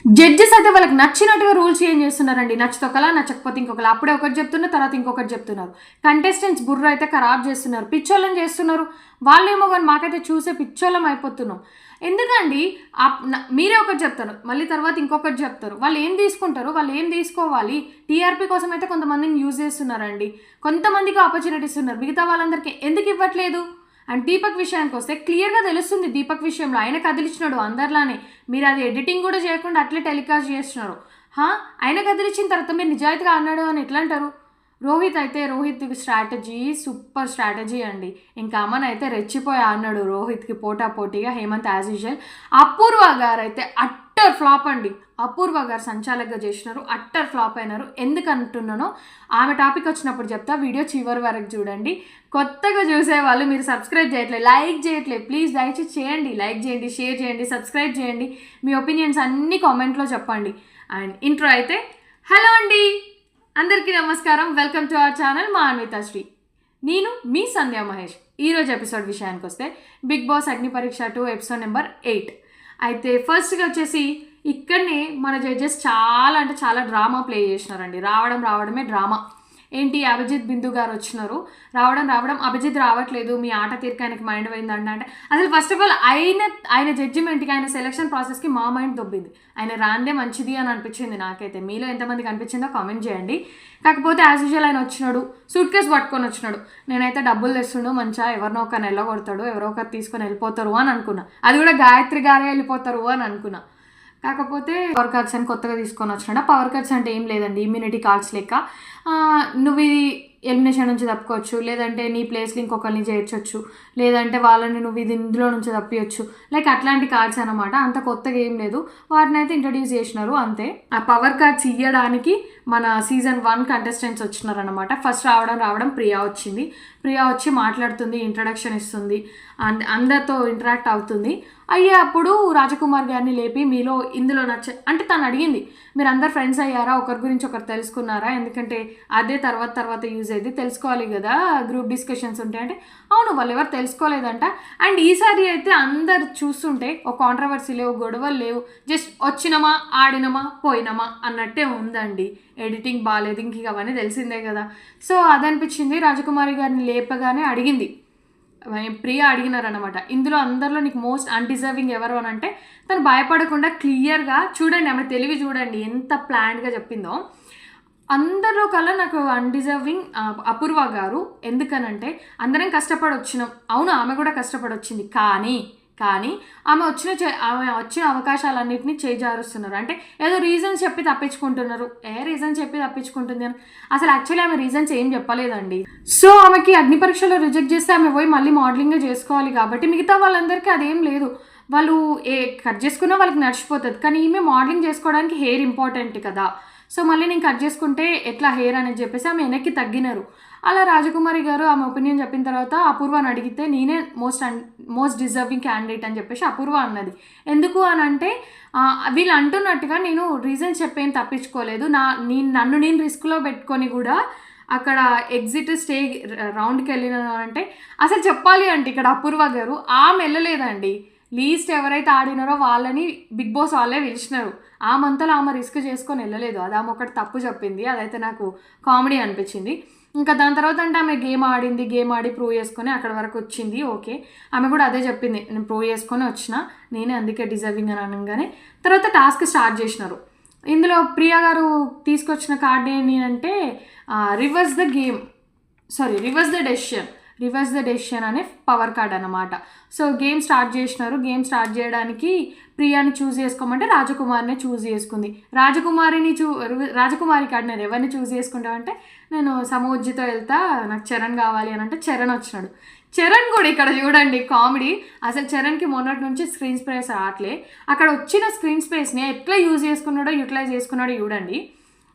Judges అయితే వాళ్ళకి నచ్చినట్టుగా రూల్స్ చేంజ్ చేస్తున్నారండి. నచ్చితే ఒకలా, నచ్చకపోతే ఇంకొకలా. అప్పుడే ఒకటి చెప్తున్నారు, తర్వాత ఇంకొకటి చెప్తున్నారు. కంటెస్టెంట్స్ బుర్ర అయితే ఖరాబ్ చేస్తున్నారు, పిచ్చోళ్ళని చేస్తున్నారు. వాళ్ళేమో కానీ మాకైతే చూసే పిచ్చోళ్ళం అయిపోతున్నాం. ఎందుకండి మీరే ఒకటి చెప్తారు, మళ్ళీ తర్వాత ఇంకొకటి చెప్తారు. వాళ్ళు ఏం తీసుకుంటారు, వాళ్ళు ఏం తీసుకోవాలి? టీఆర్పీ కోసం అయితే కొంతమందిని యూజ్ చేస్తున్నారండి, కొంతమందికి ఆపర్చునిటీస్ ఉన్నారు, మిగతా వాళ్ళందరికీ ఎందుకు ఇవ్వట్లేదు? అండ్ దీపక్ విషయానికి వస్తే క్లియర్గా తెలుస్తుంది. దీపక్ విషయంలో ఆయన కదిలిచ్చినాడు అందరిలానే. మీరు అది ఎడిటింగ్ కూడా చేయకుండా అట్లే టెలికాస్ట్ చేస్తున్నారు. ఆయన కదిలిచ్చిన తర్వాత మీరు నిజాయితీగా అన్నాడు అని ఎట్లా అంటారు? రోహిత్ స్ట్రాటజీ సూపర్ స్ట్రాటజీ అండి. ఇంకా అమన్ అయితే రెచ్చిపోయి అన్నాడు రోహిత్కి పోటాపోటీగా. Hemant as usual. అపూర్వ గారు అయితే అట్టర్ ఫ్లాప్ అండి. అపూర్వ గారు సంచాలకుగా చేసినారు, అట్టర్ ఫ్లాప్ అయినారు. ఎందుకు అంటున్నానో ఆమె టాపిక్ వచ్చినప్పుడు చెప్తా. వీడియో చివరి వరకు చూడండి. కొత్తగా చూసేవాళ్ళు మీరు సబ్స్క్రైబ్ చేయట్లేదు, లైక్ చేయట్లేదు, ప్లీజ్ దయచేసి చేయండి. లైక్ చేయండి, షేర్ చేయండి, సబ్స్క్రైబ్ చేయండి. మీ ఒపీనియన్స్ అన్నీ కామెంట్లో చెప్పండి. అండ్ ఇంట్రో అయితే, హలో అండి, అందరికీ నమస్కారం. వెల్కమ్ టు అవర్ ఛానల్ మా అన్వితాశ్రీ. నేను మీ సంధ్యా మహేష్. ఈరోజు ఎపిసోడ్ విషయానికి వస్తే బిగ్ బాస్ అగ్ని పరీక్ష 2 ఎపిసోడ్ నెంబర్ 8. అయితే ఫస్ట్గా వచ్చేసి ఇక్కడనే మన జడ్జెస్ చాలా అంటే చాలా డ్రామా ప్లే చేసినారండి. రావడమే డ్రామా. ఏంటి, అభిజిత్ బిందు గారు వచ్చినారు. రావడం అభిజిత్ రావట్లేదు, మీ ఆట తీరిక ఆయనకి మైండ్ పోయిందంట. అంటే అసలు ఫస్ట్ ఆఫ్ ఆల్ ఆయన జడ్జిమెంట్కి, ఆయన సెలక్షన్ ప్రాసెస్కి మా మైండ్ దొబ్బింది. ఆయన రాందే మంచిది అని అనిపించింది నాకైతే. మీలో ఎంతమందికి అనిపించిందో కామెంట్ చేయండి. కాకపోతే యాజ్ యూజువల్ ఆయన వచ్చినాడు, సూట్ కేసు పట్టుకొని వచ్చినాడు. నేనైతే డబ్బులు తెస్తుండు, మంచిగా ఎవరినో ఒకరిని వెళ్ళగొడతాడు, ఎవరో ఒకరు తీసుకొని వెళ్ళిపోతారు అని అనుకున్నా. అది కూడా గాయత్రి గారే వెళ్ళిపోతారు అని అనుకున్నా. కాకపోతే పవర్ కార్డ్స్ అని కొత్తగా తీసుకొని వచ్చినాడు. పవర్ కార్డ్స్ అంటే ఏం లేదండి, ఇమ్యూనిటీ కార్డ్స్ లెక్క. నువ్వు ఇది ఎలిమినేషన్ నుంచి తప్పుకోవచ్చు, లేదంటే నీ ప్లేస్లో ఇంకొకరిని చేర్చొచ్చు, లేదంటే వాళ్ళని నువ్వు ఇది ఇందులో నుంచి తప్పియచ్చు, లైక్ అట్లాంటి కార్డ్స్ అనమాట. అంత కొత్తగా ఏం లేదు, వాటిని అయితే ఇంట్రడ్యూస్ చేసినారు అంతే. ఆ పవర్ కార్డ్స్ ఇవ్వడానికి మన సీజన్ 1 కంటెస్టెంట్స్ వచ్చినారనమాట. ఫస్ట్ రావడం ప్రియా వచ్చింది. ప్రియా వచ్చి మాట్లాడుతుంది, ఇంట్రడక్షన్ ఇస్తుంది, అందరితో ఇంటరాక్ట్ అవుతుంది. అప్పుడు రాజకుమార్ గారిని లేపి మీలో ఇందులో అంటే తను అడిగింది, మీరు అందరు ఫ్రెండ్స్ అయ్యారా, ఒకరి గురించి ఒకరు తెలుసుకున్నారా, ఎందుకంటే అదే తర్వాత యూజ్ అయ్యింది, తెలుసుకోవాలి కదా, గ్రూప్ డిస్కషన్స్ ఉంటాయి అంటే. అవును, వాళ్ళు ఎవరు తెలుసుకోలేదంట. అండ్ ఈసారి అయితే అందరు చూస్తుంటే ఒక కాంట్రవర్సీ లేవు, గొడవలు లేవు, జస్ట్ వచ్చినమా ఆడినమా పోయినమా అన్నట్టే ఉందండి. ఎడిటింగ్ బాగాలేదు, ఇంక అవన్నీ తెలిసిందే కదా. సో అదనిపించింది. రాజకుమారి గారిని లేపగానే అడిగింది, ప్రియా అడిగినారనమాట, ఇందులో అందరిలో నీకు మోస్ట్ అన్డిజర్వింగ్ ఎవరు అని అంటే తను భయపడకుండా క్లియర్గా చూడండి, ఆమె తెలివి చూడండి ఎంత ప్లాన్డ్గా చెప్పిందో. అందరిలో కల్లా నాకు అన్డిజర్వింగ్ అపూర్వ గారు. ఎందుకనంటే అందరం కష్టపడి వచ్చినాం, అవును ఆమె కూడా కష్టపడి వచ్చింది, కానీ ఆమె వచ్చిన అవకాశాలన్నింటినీ చేజారుస్తున్నారు. అంటే ఏదో రీజన్స్ చెప్పి తప్పించుకుంటున్నారు. రీజన్స్ చెప్పి తప్పించుకుంటుంది అని అసలు యాక్చువల్లీ ఆమె రీజన్స్ ఏం చెప్పలేదండి. సో ఆమెకి అగ్ని పరీక్షలో రిజెక్ట్ చేస్తే ఆమె పోయి మళ్ళీ మోడలింగే చేసుకోవాలి కాబట్టి మిగతా వాళ్ళందరికీ అదేం లేదు. వాళ్ళు కట్ చేసుకున్నా వాళ్ళకి నడిచిపోతుంది, కానీ ఈమె మోడలింగ్ చేసుకోవడానికి హెయిర్ ఇంపార్టెంట్ కదా. సో మళ్ళీ నేను కట్ చేసుకుంటే ఎట్లా హెయిర్ అని చెప్పేసి ఆమె వెనక్కి తగ్గినారు. అలా రాజకుమారి గారు ఆమె ఒపీనియన్ చెప్పిన తర్వాత అపూర్వని అడిగితే నేనే మోస్ట్ డిజర్వింగ్ క్యాండిడేట్ అని చెప్పేసి అపూర్వ అన్నది. ఎందుకు అని అంటే వీళ్ళు అంటున్నట్టుగా నేను రీజన్స్ చెప్పేం తప్పించుకోలేదు, నన్ను నేను రిస్క్లో పెట్టుకొని కూడా అక్కడ ఎగ్జిట్ రౌండ్కి వెళ్ళినాను అంటే అసలు చెప్పాలి అంటే ఇక్కడ అపూర్వ గారు ఆమె వెళ్ళలేదండి. లీస్ట్ ఎవరైతే ఆడినారో వాళ్ళని బిగ్ బాస్ వాళ్ళే పిలిచినారు. ఆమంతలో ఆమె రిస్క్ చేసుకొని వెళ్ళలేదు. అది ఆమె ఒకటి తప్పు చెప్పింది, అదైతే నాకు కామెడీ అనిపించింది. ఇంకా దాని తర్వాత అంటే ఆమె గేమ్ ఆడి ప్రూవ్ చేసుకొని అక్కడ వరకు వచ్చింది. ఓకే, ఆమె కూడా అదే చెప్పింది, నేను ప్రూవ్ చేసుకొని వచ్చిన, నేనే అందుకే డిజర్వింగ్ అని అనగానే తర్వాత టాస్క్ స్టార్ట్ చేసినారు. ఇందులో ప్రియా గారు తీసుకొచ్చిన కార్డ్ ఏంటి అంటే రివర్స్ ద డెసిషన్ అనే పవర్ కార్డ్ అనమాట. సో గేమ్ స్టార్ట్ చేసినారు. గేమ్ స్టార్ట్ చేయడానికి ప్రియాని చూస్ చేసుకోమంటే రాజకుమారిని చూస్ చేసుకుంది. రాజకుమారి కార్డ్ నేను ఎవరిని చూస్ చేసుకుంటామంటే నేను సమోజ్జితో వెళ్తా, నాకు చరణ్ కావాలి అని అంటే చరణ్ వచ్చినాడు. చరణ్ కూడా ఇక్కడ చూడండి కామెడీ. అసలు చరణ్కి మొన్నటి నుంచి స్క్రీన్ స్పేస్ రావట్లే. అక్కడ వచ్చిన స్క్రీన్ స్పేస్ని ఎట్లా యూటిలైజ్ చేసుకున్నాడో చూడండి.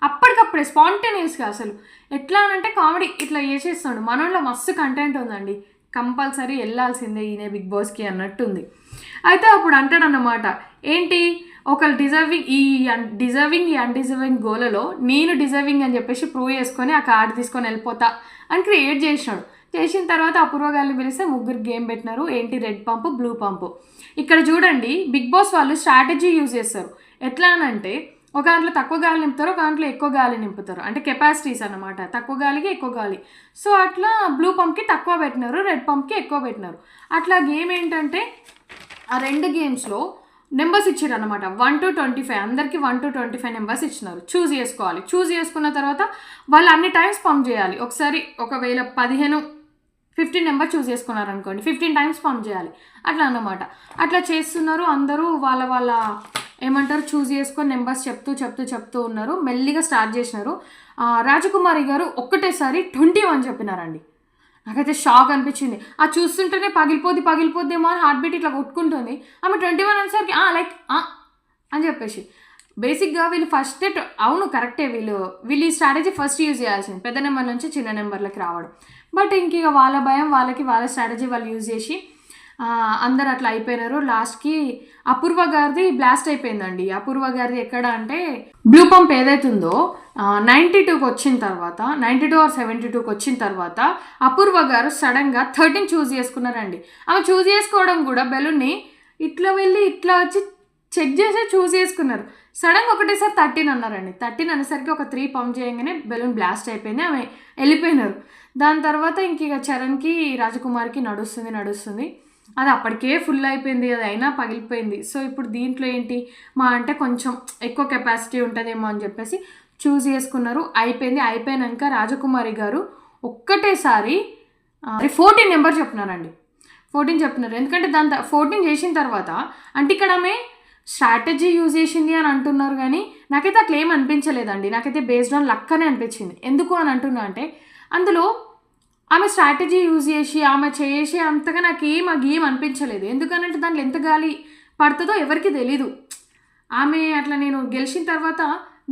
అప్పటికప్పుడే స్పాంటేనియస్గా అసలు ఎట్లా అనంటే కామెడీ ఇట్లా చేసేస్తాడు. మనలో మస్తు కంటెంట్ ఉందండి, కంపల్సరీ వెళ్ళాల్సిందే ఈయన బిగ్ బాస్కి అన్నట్టుంది. అయితే అప్పుడు అంటాడన్నమాట, ఏంటి ఒకరు డిజర్వింగ్ అన్డిజర్వింగ్ గోలలో నేను డిజర్వింగ్ అని చెప్పేసి ప్రూవ్ చేసుకొని ఆ కార్డు తీసుకొని వెళ్ళిపోతా అని క్రియేట్ చేసినాడు. చేసిన తర్వాత అపూర్వ గారిని పిలిస్తే ముగ్గురు గేమ్ పెట్టినారు. ఏంటి, రెడ్ పంపు బ్లూ పంపు. ఇక్కడ చూడండి బిగ్ బాస్ వాళ్ళు స్ట్రాటజీ యూజ్ చేస్తారు. ఎట్లా అనంటే ఒక దాంట్లో తక్కువ గాలి నింపుతారు, ఒక దాంట్లో ఎక్కువ గాలి నింపుతారు, అంటే కెపాసిటీస్ అన్నమాట, తక్కువ గాలికి ఎక్కువ గాలి. సో అట్లా బ్లూ పంప్కి తక్కువ పెట్టినారు, రెడ్ పంప్కి ఎక్కువ పెట్టినారు. అట్లా గేమ్ ఏంటంటే ఆ 2 గేమ్స్లో నెంబర్స్ ఇచ్చారు అనమాట, 1 to 25, అందరికి 1 to 25 నెంబర్స్ ఇచ్చినారు. చూస్ చేసుకోవాలి. చూస్ చేసుకున్న తర్వాత వాళ్ళు అన్ని టైమ్స్ పంప్ చేయాలి. ఒకసారి ఒకవేళ 15 నెంబర్ చూస్ చేసుకున్నారు అనుకోండి, 15 టైమ్స్ పంప్ చేయాలి, అట్లా అన్నమాట. అట్లా చేస్తున్నారు అందరూ. వాళ్ళ ఏమంటారు చూస్ చేసుకొని నెంబర్స్ చెప్తూ ఉన్నారు. మెల్లిగా స్టార్ట్ చేసినారు. రాజకుమారి గారు ఒక్కటేసారి 21 చెప్పినారండి. నాకైతే షాక్ అనిపించింది. ఆ చూస్తుంటేనే పగిలిపోద్దేమో అని హార్ట్ బీట్ ఇట్లా కొట్టుకుంటుంది. ఆమె 21 అనేసరికి లైక్ అని చెప్పేసి బేసిక్గా వీళ్ళు ఫస్ట్ అవును కరెక్టే, వీళ్ళు ఈ స్ట్రాటజీ ఫస్ట్ యూజ్ చేయాల్సింది, పెద్ద నెంబర్ నుంచి చిన్న నెంబర్లకి రావడం. బట్ ఇంక వాళ్ళ భయం వాళ్ళకి, వాళ్ళ స్ట్రాటజీ వాళ్ళు యూజ్ చేసి అందరు అట్లా అయిపోయినారు. లాస్ట్కి అపూర్వ గారిది బ్లాస్ట్ అయిపోయిందండి. అపూర్వ గారిది ఎక్కడ అంటే బ్లూ పంప్ ఏదైతుందో 92కి వచ్చిన తర్వాత, 92 or 72కి వచ్చిన తర్వాత అపూర్వ గారు సడన్గా 13 చూస్ చేసుకున్నారండి. ఆమె చూస్ చేసుకోవడం కూడా బెలూన్ని ఇట్లా వెళ్ళి ఇట్లా వచ్చి చెక్ చేసి చూస్ చేసుకున్నారు. సడన్గా ఒకటేసారి 13 అన్నారండి. 13 అనేసరికి ఒక 3 పంప్ చేయగానే బెలూన్ బ్లాస్ట్ అయిపోయింది, ఆమె వెళ్ళిపోయినారు. దాని తర్వాత ఇంక చరణ్కి రాజకుమారికి నడుస్తుంది. అది అప్పటికే ఫుల్ అయిపోయింది, అది అయినా పగిలిపోయింది. సో ఇప్పుడు దీంట్లో ఏంటి అంటే కొంచెం ఎక్కువ కెపాసిటీ ఉంటుందేమో అని చెప్పేసి చూస్ చేసుకున్నారు. అయిపోయినాక రాజకుమారి గారు ఒక్కటేసారి 14 నెంబర్ చెప్తున్నారండి. 14 చెప్తున్నారు. ఎందుకంటే 14 చేసిన తర్వాత అంటే ఇక్కడ ఆమె స్ట్రాటజీ యూజ్ చేసింది అని అంటున్నారు, కానీ నాకైతే అట్లా ఏం అనిపించలేదండి. నాకైతే బేస్డ్ ఆన్ లక్ అనే అనిపించింది. ఎందుకు అని అంటున్నా అంటే అందులో ఆమె స్ట్రాటజీ యూజ్ చేసి ఆమె చేసి అంతగా నాకు ఏం అనిపించలేదు. ఎందుకనంటే దాంట్లో ఎంత గాలి పడుతుందో ఎవరికి తెలీదు. ఆమె అట్లా నేను గెలిచిన తర్వాత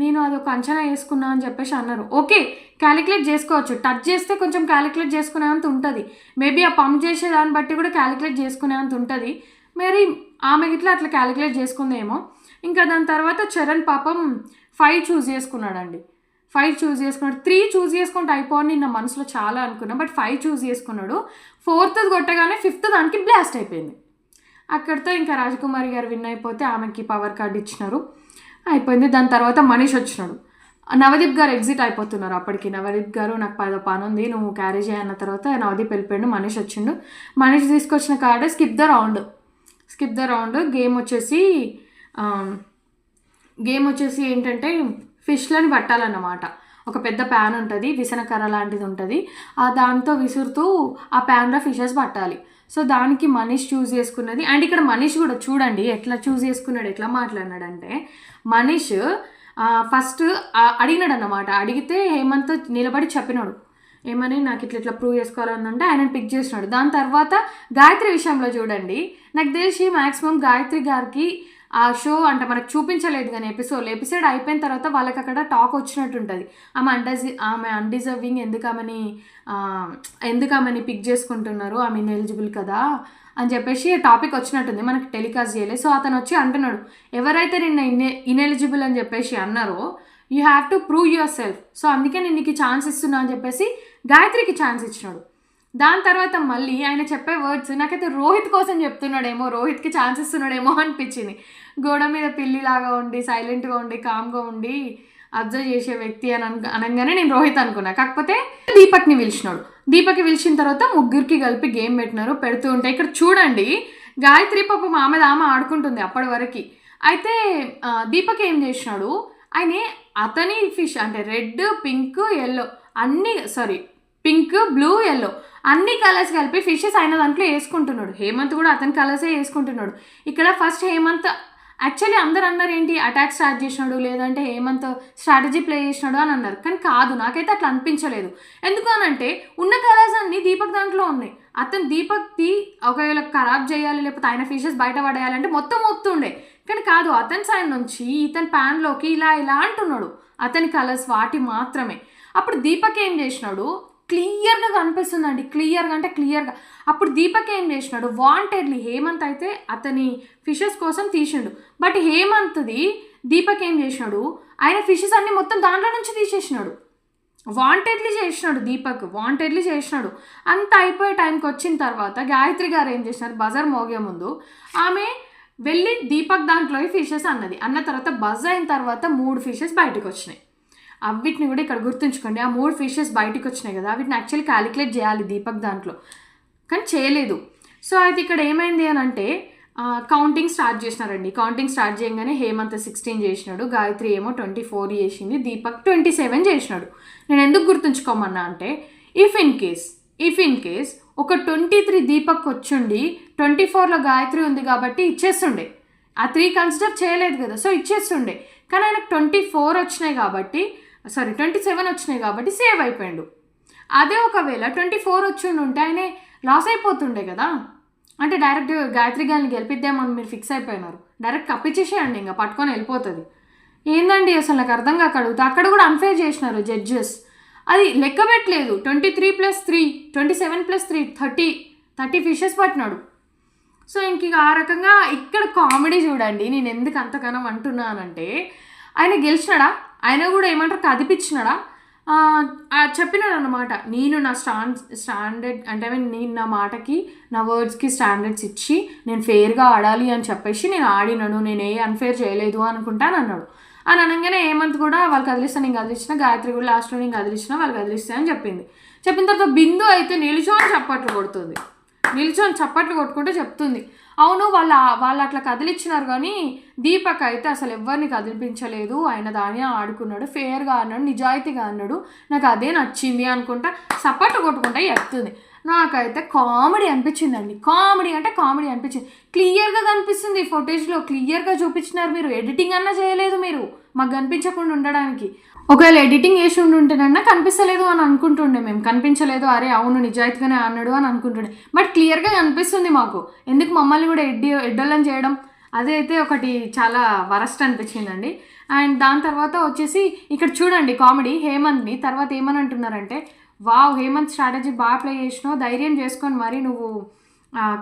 నేను అది ఒక అంచనా వేసుకున్నా అని చెప్పేసి అన్నారు. ఓకే, క్యాలిక్యులేట్ చేసుకోవచ్చు, టచ్ చేస్తే కొంచెం క్యాలిక్యులేట్ చేసుకునేంత ఉంటుంది. మేబీ ఆ పంప్ చేసే దాన్ని బట్టి కూడా క్యాలిక్యులేట్ చేసుకునేంత ఉంటుంది. మరి ఆమె ఇట్లా అట్లా క్యాలిక్యులేట్ చేసుకుందేమో. ఇంకా దాని తర్వాత చరణ్ పాపం 5 చూస్ చేసుకున్నాడండి. 5 చూస్ చేసుకున్నాడు. 3 చూస్ చేసుకుంటే అయిపోని నా మనసులో చాలా అనుకున్నా. బట్ 5 చూస్ చేసుకున్నాడు. 4th కొట్టగానే 5th దానికి బ్లాస్ట్ అయిపోయింది. అక్కడితో ఇంకా రాజకుమారి గారు విన్ అయిపోతే ఆమెకి పవర్ కార్డు ఇచ్చినారు, అయిపోయింది. దాని తర్వాత మనీష్ వచ్చినాడు. నవదీప్ గారు ఎగ్జిట్ అయిపోతున్నారు అప్పటికి. నవదీప్ గారు నాకు పని ఉంది, నువ్వు క్యారీ చేయన్న తర్వాత నవదీప్ వెళ్ళిపోయాడు. మనీష్ వచ్చిండు. మనీష్ తీసుకొచ్చిన card skip the round. Game వచ్చేసి ఏంటంటే ఫిష్లని పట్టాలన్నమాట. ఒక పెద్ద ప్యాన్ ఉంటుంది, విసనకర్ర లాంటిది ఉంటుంది. దాంతో విసురుతూ ఆ ప్యాన్లో ఫిషెస్ పట్టాలి. సో దానికి మనీష్ చూస్ చేసుకున్నది. అండ్ ఇక్కడ మనీష్ కూడా చూడండి ఎట్లా చూస్ చేసుకున్నాడు, ఎట్లా మాట్లాడినాడంటే మనీష్ ఫస్ట్ అడిగినాడు అన్నమాట. అడిగితే హేమంత్ నిలబడి చెప్పినాడు ఏమని, నాకు ఇట్లా ప్రూవ్ చేసుకోవాలంటే ఆయన పిక్ చేసినాడు. దాని తర్వాత గాయత్రి విషయంలో చూడండి, నాకు తెలిసి మ్యాక్సిమం గాయత్రి గారికి ఆ షో అంటే మనకు చూపించలేదు కానీ ఎపిసోడ్ అయిపోయిన తర్వాత వాళ్ళకి అక్కడ టాక్ వచ్చినట్టు ఉంటుంది. ఆమె అన్డిజర్వింగ్, ఎందుకు ఆమెని పిక్ చేసుకుంటున్నారు, ఆమె ఇన్ఎలిజిబుల్ కదా అని చెప్పేసి టాపిక్ వచ్చినట్టుంది. మనకి టెలికాస్ట్ చేయలేదు. సో అతను వచ్చి అంటున్నాడు, ఎవరైతే నిన్న ఇన్ఎలిజిబుల్ అని చెప్పేసి అన్నారో you have to prove your self. So అందుకే నేను నీకు ఛాన్స్ ఇస్తున్నా అని చెప్పేసి గాయత్రికి ఛాన్స్ ఇచ్చినాడు. దాని తర్వాత మళ్ళీ ఆయన చెప్పే వర్డ్స్ నాకైతే రోహిత్ కోసం చెప్తున్నాడేమో, రోహిత్కి ఛాన్స్ ఇస్తున్నాడేమో అనిపించింది. గోడ మీద పిల్లిలాగా ఉండి సైలెంట్గా ఉండి కామ్గా ఉండి అబ్జర్వ్ చేసే వ్యక్తి అని అనగానే నేను రోహిత్ అనుకున్నా. కాకపోతే దీపక్ని పిలిచిన తర్వాత ముగ్గురికి కలిపి గేమ్ పెడుతూ ఉంటే ఇక్కడ చూడండి గాయత్రి పాపం ఆమె ఆడుకుంటుంది అప్పటి వరకు. అయితే దీపక్ ఏం చేసినాడు, అతని ఫిష్ అంటే red, pink, yellow pink, blue, yellow అన్ని కలర్స్ కలిపి ఫిషెస్ అయిన దాంట్లో వేసుకుంటున్నాడు. హేమంత్ కూడా అతని కలర్సే వేసుకుంటున్నాడు. ఇక్కడ ఫస్ట్ హేమంత్ యాక్చువల్లీ అందరు అన్నారు ఏంటి అటాక్ స్టార్ట్ చేసినాడు, లేదంటే హేమంత్ స్ట్రాటజీ ప్లే చేసినాడు అని అన్నారు. కానీ కాదు, నాకైతే అట్లా అనిపించలేదు. ఎందుకు అనంటే ఉన్న కలర్స్ అన్ని దీపక్ దాంట్లో ఉన్నాయి. అతను దీపక్ది ఒకవేళ ఖరాబ్ చేయాలి లేకపోతే ఆయన ఫిషెస్ బయట పడేయాలంటే మొత్తం మోపుతుండే. కానీ కాదు, అతని సైడ్ నుంచి ఇతని ప్యాన్లోకి ఇలా అంటున్నాడు. అతని కలర్స్ వాటి మాత్రమే. అప్పుడు దీపక్ ఏం చేసినాడు, క్లియర్గా కనిపిస్తుందండి, క్లియర్గా. అప్పుడు దీపక్ ఏం చేసినాడు, వాంటెడ్లీ హేమంత్ అయితే అతని ఫిషెస్ కోసం తీసిండు. బట్ హేమంత్ది దీపక్ ఏం చేసినాడు, ఆయన ఫిషెస్ అన్ని మొత్తం దాంట్లో నుంచి తీసేసినాడు. వాంటెడ్లీ చేసినాడు. అంత అయిపోయే టైంకి వచ్చిన తర్వాత గాయత్రి గారు ఏం చేసినారు, బజర్ మోగే ముందు ఆమె వెళ్ళి దీపక్ దాంట్లో ఫిషెస్ అన్న తర్వాత బజ్ అయిన తర్వాత 3 ఫిషెస్ బయటకు వచ్చినాయి. వీటిని కూడా ఇక్కడ గుర్తుంచుకోండి. ఆ 3 ఫిషెస్ బయటకు వచ్చినాయి కదా, వీటిని యాక్చువల్లీ క్యాలిక్యులేట్ చేయాలి దీపక్ దాంట్లో, కానీ చేయలేదు. సో అయితే ఇక్కడ ఏమైంది అని అంటే కౌంటింగ్ స్టార్ట్ చేసినారండి. కౌంటింగ్ స్టార్ట్ చేయగానే హేమంత్ 16 చేసినాడు, గాయత్రి ఏమో 24 చేసింది, దీపక్ 27 చేసినాడు. నేను ఎందుకు గుర్తుంచుకోమన్నా అంటే ఇఫ్ ఇన్ కేస్ ఒక 23 దీపక్ వచ్చుండి 24లో గాయత్రి ఉంది కాబట్టి ఇచ్చేస్తుండే. ఆ 3 కన్సిడర్ చేయలేదు కదా, సో ఇచ్చేస్తుండే. కానీ ఆయనకు 24 వచ్చినాయి కాబట్టి 27 వచ్చినాయి కాబట్టి సేవ్ అయిపోయాడు. అదే ఒకవేళ 24 వచ్చి ఉంటే ఆయన లాస్ అయిపోతుండే కదా. అంటే డైరెక్ట్ గాయత్రి గారిని గెలిపిద్దామని మీరు ఫిక్స్ అయిపోయినారు, డైరెక్ట్ కప్పిచ్చేసేయండి, ఇంకా పట్టుకొని వెళ్ళిపోతుంది. ఏందండి అసలు నాకు అర్థం కాక అడుగుతా. అక్కడ కూడా అన్ఫేర్ చేసినారు జడ్జెస్, అది లెక్క పెట్టలేదు. 23+3 27+3 30 ఫిషెస్ పట్టినాడు. సో ఇంక ఆ రకంగా ఇక్కడ కామెడీ చూడండి. నేను ఎందుకు అంతగానం అంటున్నానంటే ఆయన గెలిచినాడా, ఆయన కూడా ఏమంటారు కదిపించినాడా, చెప్పినాడు అన్నమాట. నేను నా స్టాండర్డ్ అంటే నేను నా మాటకి నా వర్డ్స్కి స్టాండర్డ్స్ ఇచ్చి నేను ఫెయిర్గా ఆడాలి అని చెప్పేసి నేను ఆడినాను, నేను ఏ అన్ఫేర్ చేయలేదు అనుకుంటాను అన్నాడు. అని అనగానే హేమంత్ కూడా వాళ్ళు కదిలిస్తా, నేను కదిలిసిన, గాయత్రి కూడా లాస్ట్లో నేను కదిలిసిన, వాళ్ళు కదిలిస్తాయని చెప్పింది. చెప్పిన తర్వాత బిందు అయితే నిల్చొని చప్పట్లు కొడుతుంది. నిల్చొని చప్పట్లు కొట్టుకుంటే చెప్తుంది, అవును వాళ్ళు అట్లా కదిలిచ్చినారు కానీ దీపక్ అయితే అసలు ఎవరిని కదిలిపించలేదు, ఆయన దాన్ని ఆడుకున్నాడు, ఫేర్గా అన్నాడు, నిజాయితీగా అన్నాడు, నాకు అదే నచ్చింది అనుకుంటా చప్పట్లు కొట్టుకుంటా చెప్తుంది. నాకైతే కామెడీ అనిపించిందండి. కామెడీ అంటే కామెడీ అనిపించింది. క్లియర్గా కనిపిస్తుంది ఫుటేజ్లో, క్లియర్గా చూపించినారు. మీరు ఎడిటింగ్ అన్నా చేయలేదు మీరు మాకు కనిపించకుండా ఉండడానికి. ఒకవేళ ఎడిటింగ్ వేసి ఉంటేనన్నా కనిపిస్తలేదు అని అనుకుంటుండే మేము, కనిపించలేదు, అరే అవును నిజాయితీగానే అన్నాడు అని అనుకుంటుండే. బట్ క్లియర్గా కనిపిస్తుంది మాకు, ఎందుకు మమ్మల్ని కూడా ఎడ్డోళ్ళని చేయడం, అదైతే ఒకటి చాలా వరస్ట్ అనిపించిందండి. అండ్ దాని తర్వాత వచ్చేసి ఇక్కడ చూడండి కామెడీ, హేమంత్ని తర్వాత ఏమని అంటున్నారంటే, వావ్ హేమంత్ స్ట్రాటజీ బాగా ప్లే చేసినావు, ధైర్యం చేసుకొని మరి నువ్వు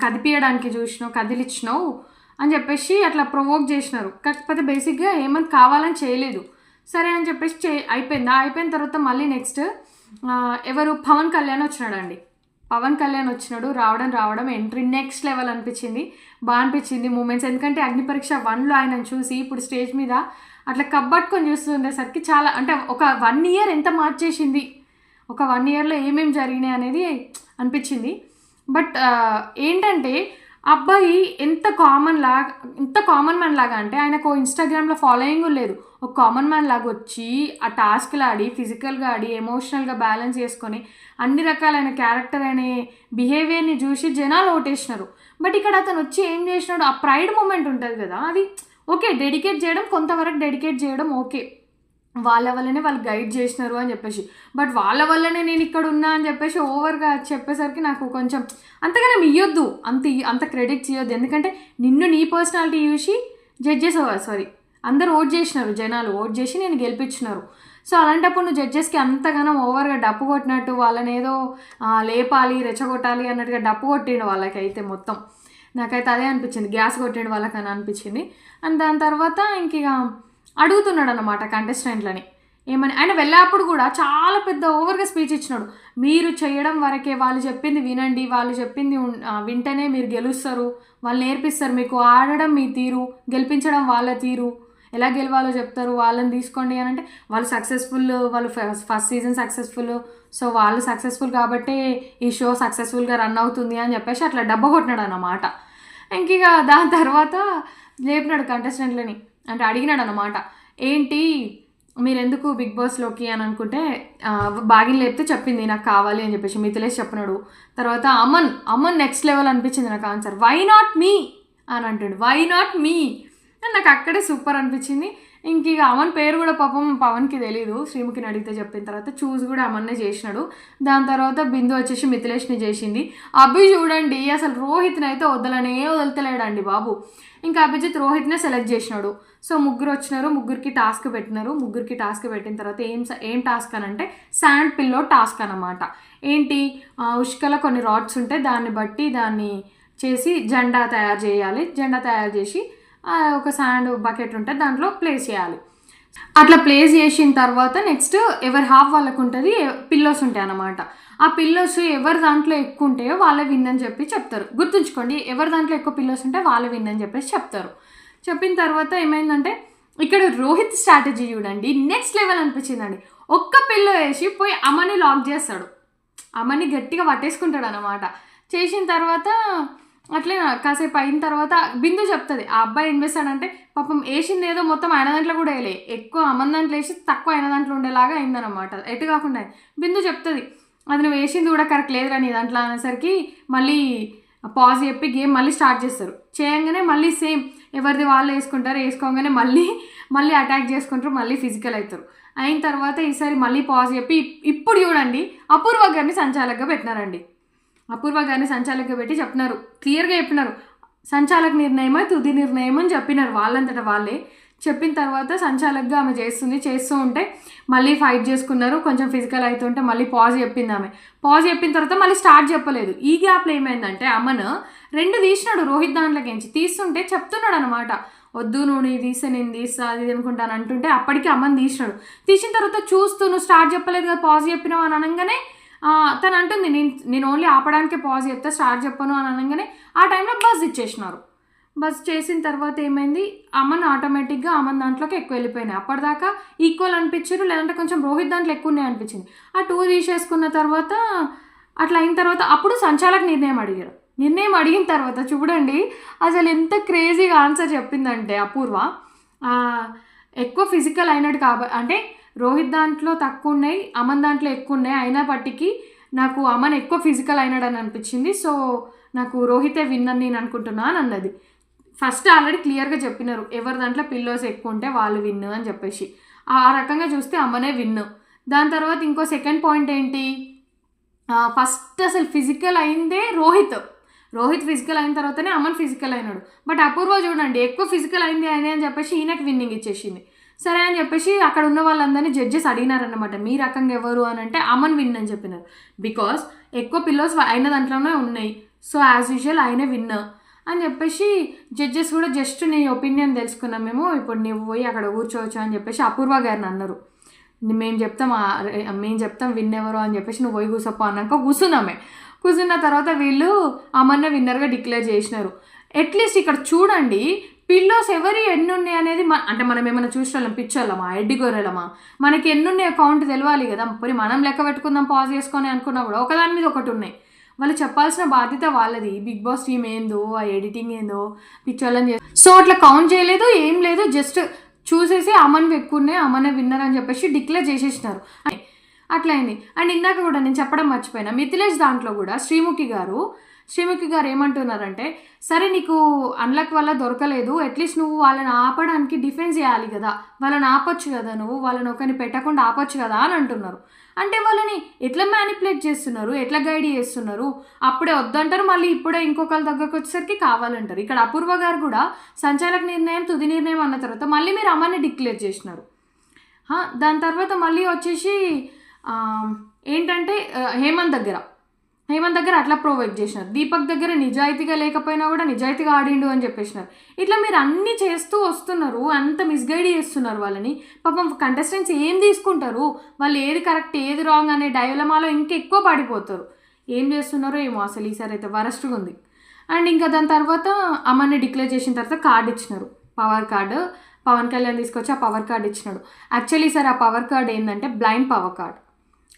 కదిపియడానికి చూసినావు, కదిలిచ్చినావు అని చెప్పేసి అట్లా ప్రొవోక్ చేసినారు. కాకపోతే బేసిక్గా హేమంత్ కావాలని చేయలేదు. సరే అని చెప్పేసి అయిపోయిన తర్వాత మళ్ళీ నెక్స్ట్ ఎవరు పవన్ కళ్యాణ్ వచ్చినాడండి. పవన్ కళ్యాణ్ వచ్చినాడు, రావడం ఎంట్రీ నెక్స్ట్ లెవెల్ అనిపించింది, బాగా అనిపించింది మూమెంట్స్. ఎందుకంటే అగ్నిపరీక్ష 1లో ఆయనను చూసి ఇప్పుడు స్టేజ్ మీద అట్లా కబ్బట్టుకొని చూస్తుండేసరికి చాలా అంటే ఒక 1 year ఎంత మార్చేసింది, ఒక 1 yearలో ఏమేమి జరిగినాయి అనేది అనిపించింది. బట్ ఏంటంటే అబ్బాయి ఎంత కామన్ మ్యాన్ లాగా అంటే ఆయనకు ఇన్స్టాగ్రామ్లో ఫాలోయింగ్ లేదు, ఒక కామన్ మ్యాన్ లాగా వచ్చి ఆ టాస్క్లు ఆడి, ఫిజికల్గా ఆడి, ఎమోషనల్గా బ్యాలెన్స్ చేసుకొని అన్ని రకాలైన క్యారెక్టర్ అనే బిహేవియర్ని చూసి జనాలు ఓటేసినారు. బట్ ఇక్కడ అతను వచ్చి ఏం చేసినాడు, ఆ ప్రైడ్ మూమెంట్ ఉంటుంది కదా, అది ఓకే డెడికేట్ చేయడం, కొంతవరకు డెడికేట్ చేయడం ఓకే, వాళ్ళ వల్లనే వాళ్ళు గైడ్ చేసినారు అని చెప్పేసి. బట్ వాళ్ళ వల్లనే నేను ఇక్కడ ఉన్నా అని చెప్పేసి ఓవర్గా చెప్పేసరికి నాకు కొంచెం అంతగానే ఇయ్యొద్దు, అంత క్రెడిట్స్ ఇవ్వద్దు. ఎందుకంటే నిన్ను నీ పర్సనాలిటీ చూసి జడ్జెస్ అందరూ ఓట్ చేసినారు, జనాలు ఓట్ చేసి నేను గెలిపించినారు. సో అలాంటప్పుడు నువ్వు జడ్జెస్కి అంతగానో ఓవర్గా డప్పు కొట్టినట్టు, వాళ్ళని ఏదో లేపాలి, రెచ్చగొట్టాలి అన్నట్టుగా డప్పు కొట్టిండు వాళ్ళకైతే మొత్తం. నాకైతే అదే అనిపించింది, గ్యాస్ కొట్టిండు వాళ్ళకని అనిపించింది. అండ్ దాని తర్వాత ఇంక అడుగుతున్నాడు అన్నమాట కంటెస్టెంట్లని ఏమని. ఆయన వెళ్ళేప్పుడు కూడా చాలా పెద్ద ఓవర్గా స్పీచ్ ఇచ్చినాడు. మీరు చేయడం వరకే, వాళ్ళు చెప్పింది వినండి, వాళ్ళు చెప్పింది వింటేనే మీరు గెలుస్తారు, వాళ్ళు నేర్పిస్తారు మీకు, ఆడడం మీ తీరు, గెలిపించడం వాళ్ళ తీరు, ఎలా గెలవాలో చెప్తారు, వాళ్ళని తీసుకోండి అని అంటే వాళ్ళు సక్సెస్ఫుల్, వాళ్ళు ఫస్ట్ సీజన్ సక్సెస్ఫుల్, సో వాళ్ళు సక్సెస్ఫుల్ కాబట్టి ఈ షో సక్సెస్ఫుల్గా రన్ అవుతుంది అని చెప్పేసి అట్లా డబ్బ కొట్టినాడు అన్నమాట. ఇంక దాని తర్వాత లేపినాడు కంటెస్టెంట్లని, అంటే అడిగినాడు అన్నమాట, ఏంటి మీరు ఎందుకు బిగ్ బాస్లోకి అని అనుకుంటే బాగిని లేపితే చెప్పింది నాకు కావాలి అని చెప్పేసి మిథిలేష్ చెప్పినాడు. తర్వాత అమన్ నెక్స్ట్ లెవెల్ అనిపించింది నాకు ఆన్సర్, వై నాట్ మీ అని అంటాడు, వై నాట్ మీ నాకు అక్కడే సూపర్ అనిపించింది. ఇంక అమన్ పేరు కూడా పాపం పవన్కి తెలీదు, శ్రీముఖిని అడిగితే చెప్పిన తర్వాత చూసి కూడా అమన్నే చేసినాడు. దాని తర్వాత బిందు వచ్చేసి మిథిలేష్ని చేసింది. అభి చూడండి అసలు రోహిత్ని అయితే వదలతలేడండి బాబు. ఇంకా అభిజిత్ రోహిత్నే సెలెక్ట్ చేసినాడు. సో ముగ్గురు వచ్చినారు, ముగ్గురికి టాస్క్ పెట్టినారు. ముగ్గురికి టాస్క్ పెట్టిన తర్వాత ఏం టాస్క్ అని అంటే శాండ్ పిల్లో టాస్క్ అనమాట. ఏంటి, ఉష్కలో కొన్ని రాడ్స్ ఉంటాయి, దాన్ని బట్టి దాన్ని చేసి జెండా తయారు చేయాలి. జెండా తయారు చేసి ఒక శాండ్ బకెట్ ఉంటే దాంట్లో ప్లేస్ చేయాలి. అట్లా ప్లేస్ చేసిన తర్వాత నెక్స్ట్ ఎవరి హాఫ్ వాళ్ళకు ఉంటుంది, పిల్లోస్ ఉంటాయి అన్నమాట. ఆ పిల్లోస్ ఎవరి దాంట్లో ఎక్కువ ఉంటాయో వాళ్ళే విన్ అని చెప్పి చెప్తారు. గుర్తుంచుకోండి, ఎవరి దాంట్లో ఎక్కువ పిల్లోస్ ఉంటే వాళ్ళే విన్ అని చెప్పేసి చెప్తారు. చెప్పిన తర్వాత ఏమైందంటే ఇక్కడ రోహిత్ స్ట్రాటజీ చూడండి, నెక్స్ట్ లెవెల్ అనిపించిందండి. ఒక్క పిల్లో వేసి పోయి అమ్మని లాక్ చేస్తాడు, అమ్మని గట్టిగా పట్టేసుకుంటాడు అనమాట. చేసిన తర్వాత అట్లే కాసేపు అయిన తర్వాత బిందు చెప్తుంది, ఆ అబ్బాయి ఏం చేస్తాడంటే పాపం వేసింది ఏదో మొత్తం ఆయన దాంట్లో కూడా వేయలే, ఎక్కువ అమ్మ దాంట్లో వేసి తక్కువ ఆయన దాంట్లో ఉండేలాగా అయిందనమాట. ఎటు కాకుండా బిందు చెప్తుంది, అది నువ్వు వేసింది కూడా కరెక్ట్ లేదురా నీ దాంట్లో అనేసరికి మళ్ళీ పాజ్ చెప్పి గేమ్ మళ్ళీ స్టార్ట్ చేస్తారు. చేయగానే మళ్ళీ సేమ్ ఎవరిది వాళ్ళు వేసుకుంటారు, వేసుకోగానే మళ్ళీ అటాక్ చేసుకుంటారు, మళ్ళీ ఫిజికల్ అవుతారు. అయిన తర్వాత ఈసారి మళ్ళీ పాజ్ చెప్పి ఇప్పుడు చూడండి అపూర్వ గారిని సంచాలకుగా పెట్టినారండి. అపూర్వ గారిని సంచాలకుగా పెట్టి చెప్పినారు, క్లియర్గా చెప్పినారు సంచాలక నిర్ణయమా తుది నిర్ణయం అని చెప్పినారు వాళ్ళంతటా వాళ్ళే. చెప్పిన తర్వాత సంచాలకుగా ఆమె చేస్తూ ఉంటే మళ్ళీ ఫైట్ చేసుకున్నారు, కొంచెం ఫిజికల్ అవుతుంటే మళ్ళీ పాజ్ చెప్పింది ఆమె. పాజ్ చెప్పిన తర్వాత మళ్ళీ స్టార్ట్ చెప్పలేదు. ఈ గ్యాప్లో ఏమైందంటే అమ్మను 2 తీసినాడు రోహిత్ దాంట్లోకించి. తీస్తుంటే చెప్తున్నాడు అనమాట, వద్దు నువ్వు నీ తీస్తే నేను తీస్తా అది అనుకుంటాను అంటుంటే అప్పటికి అమ్మని తీసినాడు. తీసిన తర్వాత చూస్తూ నువ్వు స్టార్ట్ చెప్పలేదు కదా పాజ్ చెప్పినావు అని అనగానే తను అంటుంది, నేను ఓన్లీ ఆపడానికే పాజ్ చెప్తా స్టార్ట్ చెప్పను అని అనగానే ఆ టైంలో బస్ ఇచ్చేసినారు. బస్ చేసిన తర్వాత ఏమైంది, అమ్మని ఆటోమేటిక్గా అమ్మని దాంట్లోకి ఎక్కువ వెళ్ళిపోయినాయి. అప్పటిదాకా ఈక్వల్ అనిపించారు, లేదంటే కొంచెం రోహిత్ దాంట్లో ఎక్కువ ఉన్నాయి అనిపించింది. ఆ 2 తీసేసుకున్న తర్వాత అట్లా అయిన తర్వాత అప్పుడు సంచాలక నిర్ణయం అడిగారు. నిర్ణయం అడిగిన తర్వాత చూడండి అసలు ఎంత క్రేజీగా ఆన్సర్ చెప్పిందంటే అపూర్వ, ఎక్కువ ఫిజికల్ అయినట్టు అంటే రోహిత్ దాంట్లో తక్కువ ఉన్నాయి, అమన్ దాంట్లో ఎక్కువ ఉన్నాయి, అయినప్పటికీ నాకు అమన్ ఎక్కువ ఫిజికల్ అయినాడు అని అనిపించింది. సో నాకు రోహితే విన్ అని నేను అనుకుంటున్నా అని అన్నది. ఫస్ట్ ఆల్రెడీ క్లియర్గా చెప్పినారు ఎవరి దాంట్లో పిల్లోస్ ఎక్కువ ఉంటే వాళ్ళు విన్ అని చెప్పేసి. ఆ రకంగా చూస్తే అమ్మనే విన్. దాని తర్వాత ఇంకో సెకండ్ పాయింట్ ఏంటి, ఫస్ట్ అసలు ఫిజికల్ అయిందే రోహిత్ ఫిజికల్ అయిన తర్వాతనే అమన్ ఫిజికల్ అయినాడు. బట్ అపూర్వ చూడండి ఎక్కువ ఫిజికల్ అయింది అని చెప్పేసి ఈయనకి విన్నింగ్ ఇచ్చేసింది. సరే అని చెప్పేసి అక్కడ ఉన్న వాళ్ళందరినీ జడ్జెస్ అడిగినారన్నమాట, మీ రకంగా ఎవరు అని అంటే అమన్ విన్ అని చెప్పినారు. బికాస్ ఎక్కువ పిల్లోస్ అయిన దాంట్లోనే ఉన్నాయి, సో యాజ్ యూజువల్ ఆయనే విన్ అని చెప్పేసి జడ్జెస్ కూడా జస్ట్ నీ ఒపీనియన్ తెలుసుకున్నాం మేము, ఇప్పుడు నువ్వు పోయి అక్కడ కూర్చోవచ్చు అని చెప్పేసి అపూర్వ గారిని అన్నారు. మేము చెప్తాం విన్ ఎవరు అని చెప్పేసి నువ్వు పోయి కూర్చోపో అన్నాక కూర్చున్న తర్వాత వీళ్ళు అమన్న విన్నర్గా డిక్లేర్ చేసినారు. అట్లీస్ట్ ఇక్కడ చూడండి పిల్లోస్ ఎవరి ఎన్ని ఉన్నాయి అనేది అంటే మనం ఏమైనా చూసేవాళ్ళం పిచ్చోళ్ళమా ఎడ్డి గొర్రెలమా, మనకి ఎన్ని ఉన్నాయి అకౌంట్ తెలియాలి కదా. మరి మనం లెక్క పెట్టుకుందాం పాజ్ చేసుకొని అనుకున్నా కూడా ఒకదాని మీద ఒకటి ఉన్నాయి. వాళ్ళు చెప్పాల్సిన బాధ్యత వాళ్ళది. బిగ్ బాస్ టీమ్ ఏందో ఆ ఎడిటింగ్ ఏందో పిచ్చోళ్ళని సో అట్లా కౌంట్ చేయలేదు, ఏం లేదు, జస్ట్ చూసేసి అమన్ ఎక్కువ ఉన్నాయి అమనే విన్నర్ అని చెప్పేసి డిక్లేర్ చేసేసినారు. అట్లయింది. అండ్ ఇందాక కూడా నేను చెప్పడం మర్చిపోయినా, మిథిలేష్ దాంట్లో కూడా శ్రీముఖి గారు ఏమంటున్నారంటే, సరే నీకు అన్లక్ వల్ల దొరకలేదు, అట్లీస్ట్ నువ్వు వాళ్ళని ఆపడానికి డిఫెన్స్ చేయాలి కదా, వాళ్ళని ఆపొచ్చు కదా, నువ్వు వాళ్ళని ఒకరిని పెట్టకుండా ఆపొచ్చు కదా అని అంటున్నారు. అంటే వాళ్ళని ఎట్లా మ్యానిపులేట్ చేస్తున్నారు, ఎట్లా గైడ్ చేస్తున్నారు. అప్పుడే వద్దంటారు, మళ్ళీ ఇప్పుడే ఇంకొకరి దగ్గరకు వచ్చేసరికి కావాలంటారు. ఇక్కడ అపూర్వ గారు కూడా సంచాలక నిర్ణయం తుది నిర్ణయం అన్న తర్వాత మళ్ళీ మీరు అమ్మని డిక్లేర్ చేసినారు. దాని తర్వాత మళ్ళీ వచ్చేసి ఏంటంటే హేమంత్ దగ్గర అట్లా ప్రొవైడ్ చేసినారు. దీపక్ దగ్గర నిజాయితీగా లేకపోయినా కూడా నిజాయితీగా ఆడిండు అని చెప్పేసినారు. ఇట్లా మీరు అన్నీ చేస్తూ వస్తున్నారు, అంత మిస్గైడ్ చేస్తున్నారు వాళ్ళని. పాపం కంటెస్టెంట్స్ ఏం తీసుకుంటారు, వాళ్ళు ఏది కరెక్ట్ ఏది రాంగ్ అనే డైలమాలో ఇంకెక్కువ పడిపోతారు. ఏం చేస్తున్నారో ఏమో అసలు ఈసారి అయితే వరస్ట్గా ఉంది. అండ్ ఇంకా దాని తర్వాత అమ్మని డిక్లేర్ చేసిన తర్వాత కార్డు ఇచ్చినారు, పవర్ కార్డు. పవన్ కళ్యాణ్ తీసుకొచ్చి ఆ పవర్ కార్డు ఇచ్చినాడు. యాక్చువల్లీ సార్ ఆ పవర్ కార్డ్ ఏంటంటే బ్లైండ్ పవర్ కార్డ్,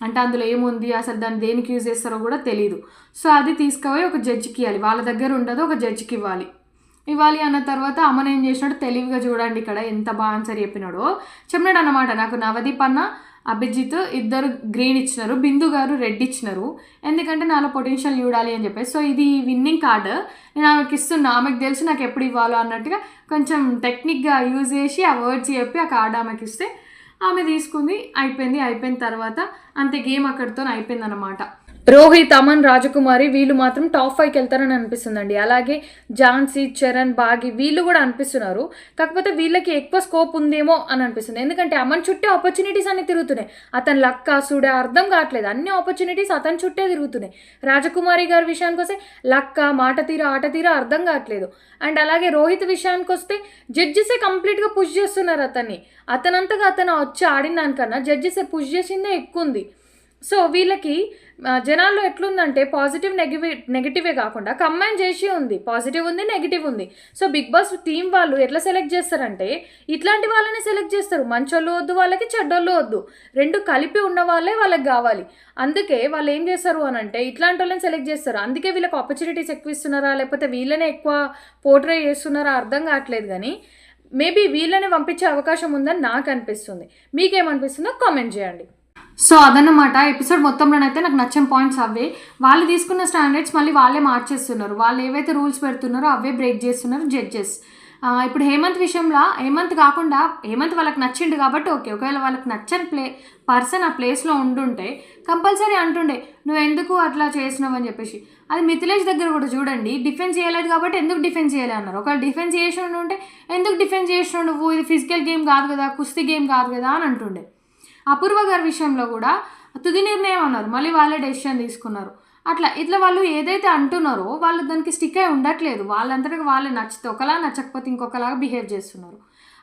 అంటే అందులో ఏముంది అసలు దాన్ని దేనికి యూజ్ చేస్తారో కూడా తెలియదు. సో అది తీసుకుపోయి ఒక జడ్జికి ఇవ్వాలి, వాళ్ళ దగ్గర ఉండదు, ఒక జడ్జికి ఇవ్వాలి అన్న తర్వాత అమ్మని ఏం చేసినాడు తెలివిగా చూడండి ఇక్కడ ఎంత బాగా ఆన్సర్ చెప్పినాడు అనమాట. నాకు నవదీప్ అన్న అభిజిత్ ఇద్దరు గ్రీన్ ఇచ్చినారు, బిందు గారు రెడ్ ఇచ్చినారు, ఎందుకంటే నాలో పొటెన్షియల్ చూడాలి అని చెప్పేసి. సో ఇది విన్నింగ్ కార్డు, నేను ఆమెకి ఇస్తున్నా, ఆమెకు తెలుసు నాకు ఎప్పుడు ఇవ్వాలో అన్నట్టుగా కొంచెం టెక్నిక్గా యూజ్ చేసి ఆ వర్డ్స్ చెప్పి ఆ కార్డు ఆమెకి ఇస్తే ఆమె తీసుకుంది. అయిపోయిన తర్వాత అంతే, గేమ్ అక్కడితో అయిపోయింది అనమాట. రోహిత్, అమన్, రాజకుమారి వీళ్ళు మాత్రం టాప్ 5కి వెళ్తారని అనిపిస్తుందండి. అలాగే ఝాన్సీ, చరణ్, బాగి వీళ్ళు కూడా అనిపిస్తున్నారు. కాకపోతే వీళ్ళకి ఎక్కువ స్కోప్ ఉందేమో అని అనిపిస్తుంది. ఎందుకంటే అమన్ చుట్టే ఆపర్చునిటీస్ అన్ని తిరుగుతున్నాయి. అతను లక్క సుడే అర్థం కావట్లేదు. అన్ని ఆపర్చునిటీస్ అతని చుట్టే తిరుగుతున్నాయి. రాజకుమారి గారి విషయానికి వస్తే లక్క, మాట తీర, ఆట తీర అర్థం కావట్లేదు. అండ్ అలాగే రోహిత్ విషయానికి వస్తే జడ్జెసే కంప్లీట్గా పుష్ చేస్తున్నారు అతన్ని. అతనంతగా అతను వచ్చి ఆడిన దానికన్నా జడ్జెసే పుష్ చేసిందే ఎక్కువ ఉంది. సో వీళ్ళకి జనాల్లో ఎట్లుందంటే పాజిటివ్ నెగిటివే కాకుండా కంబైన్ చేసి ఉంది. పాజిటివ్ ఉంది, నెగిటివ్ ఉంది. సో బిగ్ బాస్ టీం వాళ్ళు ఎట్లా సెలెక్ట్ చేస్తారంటే ఇట్లాంటి వాళ్ళని సెలెక్ట్ చేస్తారు. మంచోళ్ళు వద్దు, వాళ్ళకి చెడ్డోళ్ళు వద్దు, రెండు కలిపి ఉన్న వాళ్ళే వాళ్ళకి కావాలి. అందుకే వాళ్ళు ఏం చేస్తారు అని అంటే ఇట్లాంటి వాళ్ళని సెలెక్ట్ చేస్తారు. అందుకే వీళ్ళకి ఆపర్చునిటీస్ ఎక్కువ ఇస్తున్నారా లేకపోతే వీళ్ళనే ఎక్కువ పోర్ట్రే చేస్తున్నారా అర్థం కావట్లేదు. కానీ మేబీ వీళ్ళని పంపించే అవకాశం ఉందని నాకు అనిపిస్తుంది. మీకేమనిపిస్తుందో కామెంట్ చేయండి. సో అదన్నమాట ఎపిసోడ్ మొత్తంలోనైతే నాకు నచ్చిన పాయింట్స్ అవే. వాళ్ళు తీసుకున్న స్టాండర్డ్స్ మళ్ళీ వాళ్ళే మార్చేస్తున్నారు. వాళ్ళు ఏవైతే రూల్స్ పెడుతున్నారో అవే బ్రేక్ చేస్తున్నారు జడ్జెస్. ఇప్పుడు హేమంత్ విషయంలో హేమంత్ కాకుండా హేమంత్ వాళ్ళకి నచ్చిండు కాబట్టి ఓకే. ఒకవేళ వాళ్ళకి నచ్చని పర్సన్ ఆ ప్లేస్లో ఉండుంటే కంపల్సరీ అంటుండే నువ్వు ఎందుకు అట్లా చేసినావు అని చెప్పేసి. అది మిథిలేష్ దగ్గర కూడా చూడండి, డిఫెన్స్ చేయలేదు కాబట్టి ఎందుకు డిఫెన్స్ చేయలేదు అన్నారు. ఒకవేళ డిఫెన్స్ చేసి ఉంటే ఎందుకు డిఫెన్స్ చేసినావు నువ్వు, ఇది ఫిజికల్ గేమ్ కాదు కదా, కుస్తీ గేమ్ కాదు కదా అని అంటుండే. అపూర్వ గారి విషయంలో కూడా తుది నిర్ణయం అన్నారు, మళ్ళీ వాళ్ళే డెసిషన్ తీసుకున్నారు. ఇట్లా వాళ్ళు ఏదైతే అంటున్నారో వాళ్ళు దానికి స్టిక్ అయి ఉండట్లేదు. వాళ్ళంతటికి వాళ్ళే నచ్చితే ఒకలా, నచ్చకపోతే ఇంకొకలాగా బిహేవ్ చేస్తున్నారు.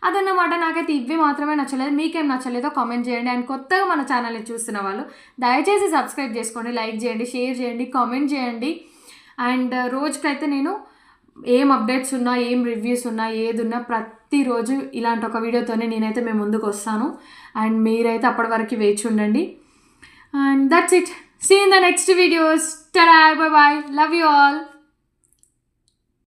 అదన్నమాట. నాకైతే ఇవి మాత్రమే నచ్చలేదు. మీకేం నచ్చలేదో కామెంట్ చేయండి. అండ్ కొత్తగా మన ఛానల్ని చూస్తున్న వాళ్ళు దయచేసి సబ్స్క్రైబ్ చేసుకోండి, లైక్ చేయండి, షేర్ చేయండి, కామెంట్ చేయండి. అండ్ రోజుకైతే నేను ఏం అప్డేట్స్ ఉన్నా, ఏం రివ్యూస్ ఉన్నా, ఏది ఉన్నా ప్రతిరోజు ఇలాంటి ఒక వీడియోతోనే నేనైతే మేము ముందుకు వస్తాను. అండ్ మీరైతే అప్పటి వరకు వేచి ఉండండి. And that's it. See in the next videos. Ta-da, bye-bye. Love you all.